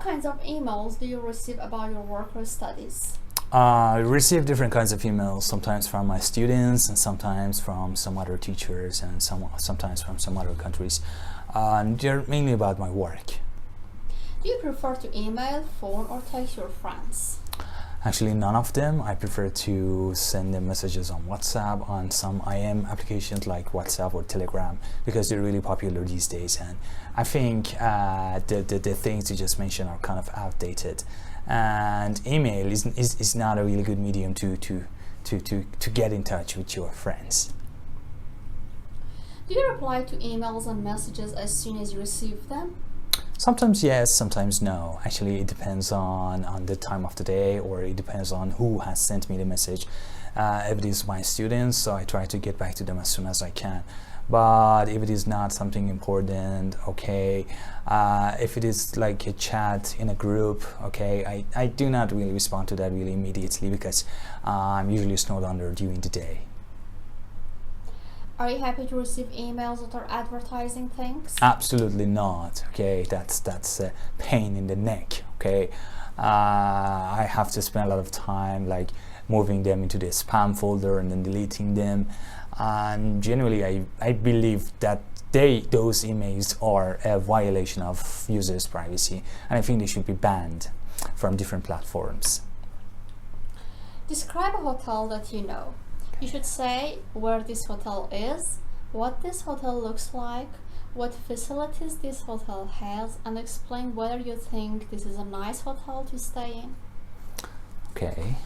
kinds of emails do you receive about your work or studies? I receive different kinds of emails, sometimes from my students and sometimes from some other teachers and sometimes from some other countries. And they're mainly about my work. Do you prefer to email, phone, or text your friends? Actually, none of them. I prefer to send them messages on WhatsApp, on some IM applications like WhatsApp or Telegram, because they're really popular these days. And I think the things you just mentioned are kind of outdated. And email is not a really good medium to get in touch with your friends. Do you reply to emails and messages as soon as you receive them? Sometimes yes, sometimes no. Actually, it depends on the time of the day, or it depends on who has sent me the message. If it is my students, so I try to get back to them as soon as I can. But if it is not something important, okay. If it is like a chat in a group, okay, I do not really respond to that really immediately, because I'm usually snowed under during the day. Are you happy to receive emails that are advertising things? Absolutely not. Okay, that's a pain in the neck. Okay, I have to spend a lot of time like moving them into the spam folder and then deleting them. And generally, I believe that those emails are a violation of users' privacy, and I think they should be banned from different platforms. Describe a hotel that you know. You should say where this hotel is, what this hotel looks like, what facilities this hotel has, and explain whether you think this is a nice hotel to stay in. Okay.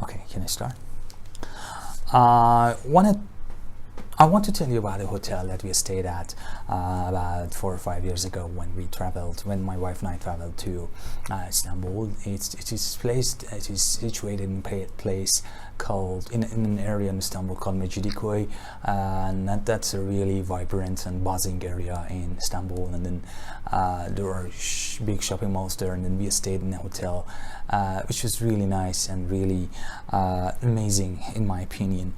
Okay, can I start? I want to tell you about a hotel that we stayed at about 4 or 5 years ago when my wife and I traveled to Istanbul. It is situated in a place called in an area in Istanbul called Mecidiköy, and that's a really vibrant and buzzing area in Istanbul. And then there are big shopping malls there, and then we stayed in a hotel which was really nice and really amazing in my opinion.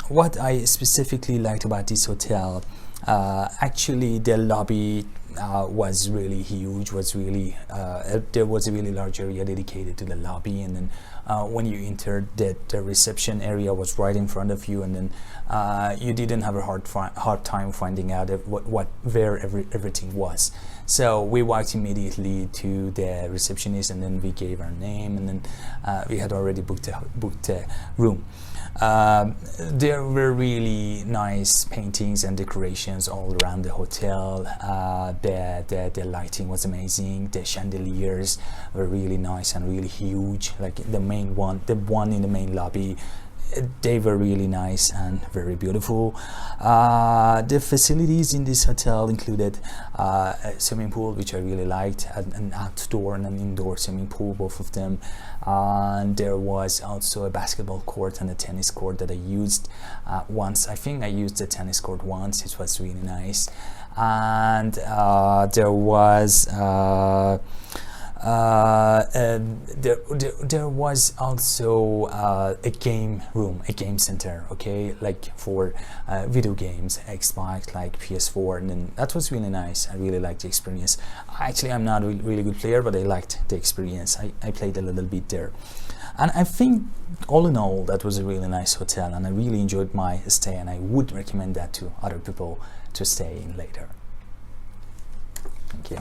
What I specifically liked about this hotel, actually the lobby was really huge, there was a really large area dedicated to the lobby, and then when you entered, the reception area was right in front of you, and then you didn't have a hard time finding out where everything was. So we walked immediately to the receptionist, and then we gave our name, and then we had already booked a room. There were really nice paintings and decorations all around the hotel. The lighting was amazing. The chandeliers were really nice and really huge, like the one in the main lobby. They were really nice and very beautiful. The facilities in this hotel included a swimming pool, which I really liked, an outdoor and an indoor swimming pool, both of them. And there was also a basketball court and a tennis court that I used once. I think I used the tennis court once. It was really nice. And there was there was also a game room, a game center, okay, like for video games, Xbox, like PS4, and then that was really nice. I really liked the experience. Actually, I'm not a really good player, but I liked the experience. I played a little bit there. And I think all in all, that was a really nice hotel, and I really enjoyed my stay, and I would recommend that to other people to stay in later. Thank you.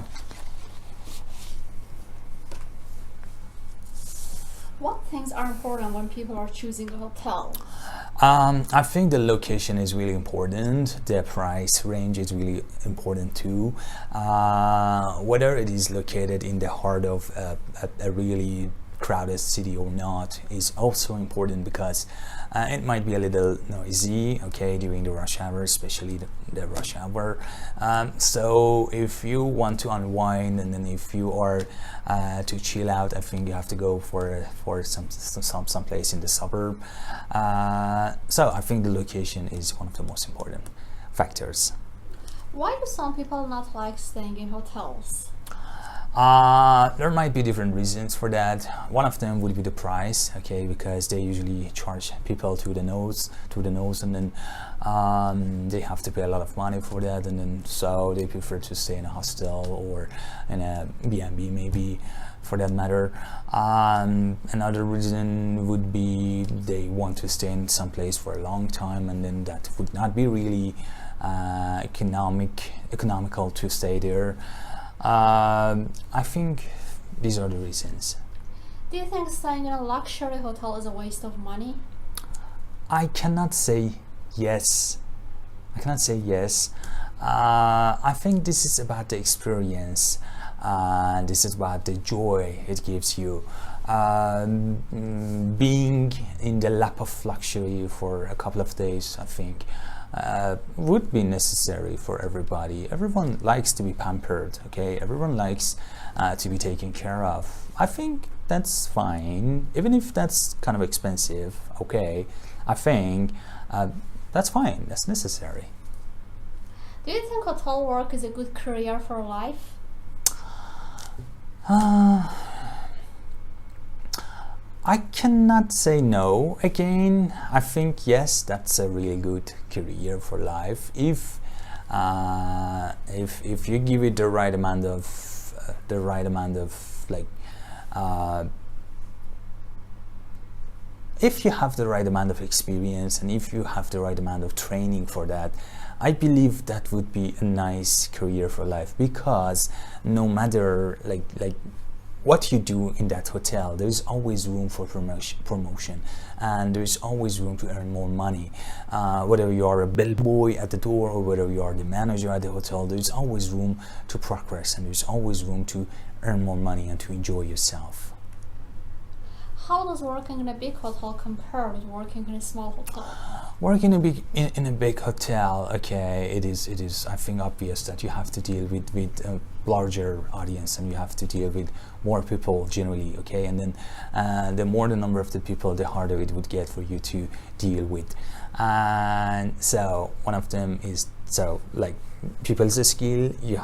What things are important when people are choosing a hotel? I think the location is really important. The price range is really important too. Whether it is located in the heart of a really crowded city or not is also important, because it might be a little noisy, okay, during the rush hour, especially the rush hour. So if you want to unwind, and then if you are to chill out, I think you have to go for some place in the suburb. So I think the location is one of the most important factors. Why do some people not like staying in hotels? There might be different reasons for that. One of them would be the price, okay, because they usually charge people to the nose, and then they have to pay a lot of money for that, and then so they prefer to stay in a hostel or in a B&B maybe, for that matter. Another reason would be they want to stay in some place for a long time, and then that would not be really economical to stay there. I think these are the reasons. Do you think staying in a luxury hotel is a waste of money? I cannot say yes. I think this is about the experience. This is about the joy it gives you. Being in the lap of luxury for a couple of days, I think, would be necessary for everybody. Everyone likes to be pampered, okay? Everyone likes to be taken care of. I think that's fine, even if that's kind of expensive, okay? I think that's fine, that's necessary. Do you think hotel work is a good career for life? I cannot say no. Again, I think yes, that's a really good career for life if you give it the right amount of like if you have the right amount of experience, and if you have the right amount of training for that, I believe that would be a nice career for life, because no matter like what you do in that hotel, there is always room for promotion, and there is always room to earn more money. Whether you are a bellboy at the door or whether you are the manager at the hotel, there is always room to progress, and there is always room to earn more money and to enjoy yourself. How does working in a big hotel compare with working in a small hotel? Working in a big hotel, okay, it is I think obvious that you have to deal with a larger audience, and you have to deal with more people generally, okay, and then the more the number of the people, the harder it would get for you to deal with. And so one of them is like people's skills. You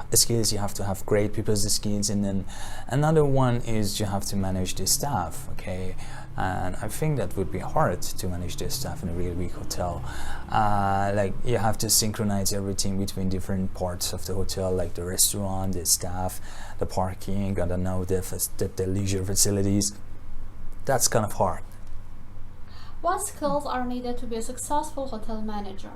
have to have great people's skills, and then another one is you have to manage the staff, okay, and I think that would be hard to manage the staff in a really big hotel. Like you have to synchronize everything between different parts of the hotel, like the restaurant, the staff, the parking, I don't know, the leisure facilities. That's kind of hard. What skills are needed to be a successful hotel manager?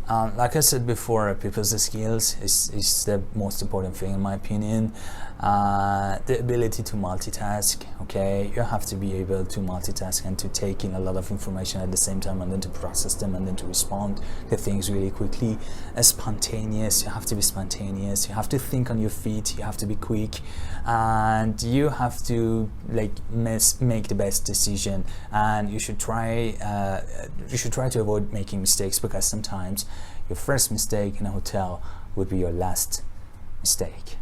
Like I said before, people's skills is the most important thing in my opinion. The ability to multitask, okay, you have to be able to multitask and to take in a lot of information at the same time, and then to process them, and then to respond to things really quickly. Spontaneous, you have to be spontaneous, you have to think on your feet, you have to be quick, and you have to like make the best decision, and you should try to avoid making mistakes, because sometimes your first mistake in a hotel would be your last mistake.